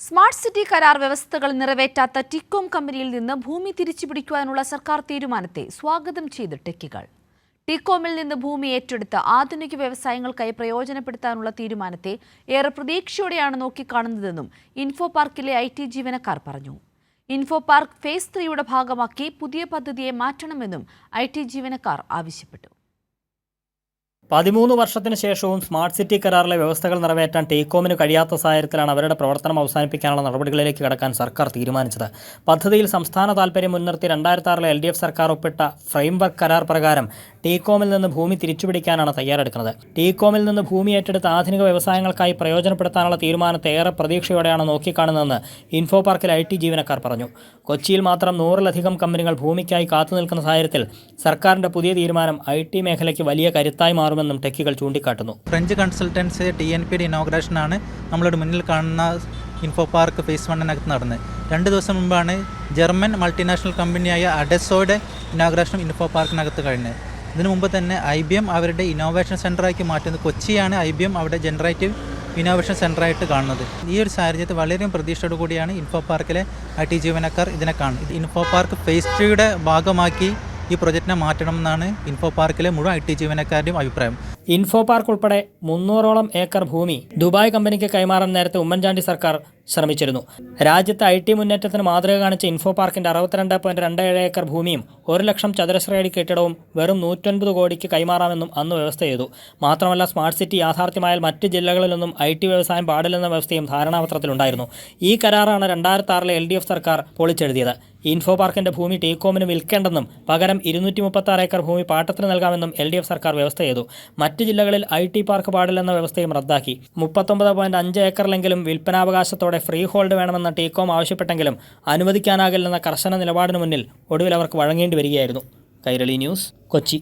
Smart city കരാർ വ്യവസ്ഥകൾ നിറവേറ്റാത്ത TECOM കമ്പനിയിൽ നിന്ന് ഭൂമി തിരിച്ചുപിടിക്കുവാനുള്ള സർക്കാർ തീരുമാനത്തെ സ്വാഗതം ചെയ്ത് ടെക്കികൾ. ടികോമിൽ നിന്ന് ഭൂമി ഏറ്റെടുത്ത് ആധുനിക വ്യവസായങ്ങൾക്കായി പ്രയോജനപ്പെടുത്താനുള്ള തീരുമാനത്തെ ഏറെ പ്രതീക്ഷയോടെയാണ് നോക്കിക്കാണുന്നതെന്നും ഇൻഫോ പാർക്കിലെ IT ജീവനക്കാർ പറഞ്ഞു. ഇൻഫോ പാർക്ക് ഫേസ് 3യുടെ ഭാഗമാക്കി പുതിയ പദ്ധതിയെ മാറ്റണമെന്നും IT ജീവനക്കാർ ആവശ്യപ്പെട്ടു. 13 വർഷത്തിന് ശേഷവും സ്മാർട്ട് സിറ്റി കരാറിലെ വ്യവസ്ഥകൾ നിറവേറ്റാൻ ടെലികോമിന് കഴിയാത്ത സാഹചര്യത്തിലാണ് അവരുടെ പ്രവർത്തനം അവസാനിപ്പിക്കാനുള്ള നടപടികളിലേക്ക് കടക്കാൻ സർക്കാർ തീരുമാനിച്ചത്. പദ്ധതിയിൽ സംസ്ഥാന താൽപര്യം മുൻനിർത്തി 2006 LDF സർക്കാർ ഒപ്പിട്ട ഫ്രെയിംവർക്ക് കരാർ പ്രകാരം ടെലികോമിൽ നിന്ന് ഭൂമി തിരിച്ചുപിടിക്കാനാണ് തയ്യാറെടുക്കുന്നത്. ടെലികോമിൽ നിന്ന് ഭൂമി ഏറ്റെടുത്ത് ആധുനിക വ്യവസായങ്ങൾക്കായി പ്രയോജനപ്പെടുത്താനുള്ള തീരുമാനത്തെ ഏറെ പ്രതീക്ഷയോടെയാണ് നോക്കിക്കാണുന്നതെന്ന് ഇൻഫോ പാർക്കിൽ IT ജീവനക്കാർ പറഞ്ഞു. കൊച്ചിയിൽ മാത്രം 100-ലധികം കമ്പനികൾ ഭൂമിക്കായി കാത്തുനിൽക്കുന്ന സാഹചര്യത്തിൽ സർക്കാരിന്റെ പുതിയ തീരുമാനം IT മേഖലയ്ക്ക് വലിയ കരുത്തായി മാറുമെന്നും ടെക്കികൾ ചൂണ്ടിക്കാട്ടുന്നു. ഫ്രഞ്ച് കൺസൾട്ടൻസി TNPയുടെ ഇനോഗ്രേഷനാണ് നമ്മളുടെ മുന്നിൽ കാണുന്ന ഇൻഫോ പാർക്ക് ഫേസ് 1-നകത്ത് നടന്നത്. 2 ദിവസം മുമ്പാണ് ജർമ്മൻ മൾട്ടിനാഷണൽ കമ്പനിയായ അഡെസോയുടെ ഇനോഗ്രേഷൻ ഇൻഫോ പാർക്കിനകത്ത് കഴിഞ്ഞത്. ഇതിനു മുമ്പ് തന്നെ IBM അവരുടെ ഇന്നോവേഷൻ സെൻ്ററാക്കി മാറ്റുന്നത്. കൊച്ചിയാണ് IBM അവിടെ ജനറേറ്റീവ് ഇന്നോവേഷൻ സെൻ്ററായിട്ട് കാണുന്നത്. ഈ ഒരു സാഹചര്യത്തിൽ വളരെ പ്രതീക്ഷയോടു കൂടിയാണ് ഇൻഫോ പാർക്കിലെ IT ജീവനക്കാർ ഇതിനെ കാണുന്നത്. ഇൻഫോ പാർക്ക് ഫേസ് 3യുടെ ഭാഗമാക്കി ഈ പ്രൊജക്റ്റിനെ മാറ്റണമെന്നാണ് ഇൻഫോ പാർക്കിലെ മുഴുവൻ IT ജീവനക്കാരുടെയും അഭിപ്രായം. ഇൻഫോ പാർക്ക് ഉൾപ്പെടെ 300ഓളം ഏക്കർ ഭൂമി ദുബായ് കമ്പനിക്ക് കൈമാറാൻ നേരത്തെ ഉമ്മൻചാണ്ടി സർക്കാർ ശ്രമിച്ചിരുന്നു. രാജ്യത്ത് IT മുന്നേറ്റത്തിന് മാതൃക കാണിച്ച ഇൻഫോ പാർക്കിന്റെ 62.27 ഏക്കർ ഭൂമിയും 1 ലക്ഷം ചതുരശ്ര അടി കെട്ടിടവും വെറും 109 കോടിക്ക് കൈമാറാമെന്നും അന്ന് വ്യവസ്ഥ ചെയ്തു. മാത്രമല്ല സ്മാർട്ട് സിറ്റി യാഥാർത്ഥ്യമായാൽ മറ്റ് ജില്ലകളിലൊന്നും IT വ്യവസായം പാടില്ലെന്ന വ്യവസ്ഥയും ധാരണാപത്രത്തിലുണ്ടായിരുന്നു. ഈ കരാറാണ് 2006 LDF സർക്കാർ പൊളിച്ചെഴുതിയത്. ഇൻഫോ പാർക്കിന്റെ ഭൂമി ടെലികോമിന് വിൽക്കേണ്ടെന്നും പകരം 236 ഏക്കർ ഭൂമി പാട്ടത്തിന് നൽകാമെന്നും LDF സർക്കാർ വ്യവസ്ഥ ചെയ്തു. മറ്റ് ജില്ലകളിൽ IT പാർക്ക് പാടില്ലെന്ന വ്യവസ്ഥയും റദ്ദാക്കി. 39.5 ഏക്കറിലെങ്കിലും വിൽപ്പനാവകാശത്തോടെ ഫ്രീ ഹോൾഡ് വേണമെന്ന ടെലികോം ആവശ്യപ്പെട്ടെങ്കിലും അനുവദിക്കാനാകില്ലെന്ന കർശന നിലപാടിന് മുന്നിൽ ഒടുവിൽ അവർക്ക് വഴങ്ങേണ്ടി വരികയായിരുന്നു. കൈരളി ന്യൂസ്, കൊച്ചി.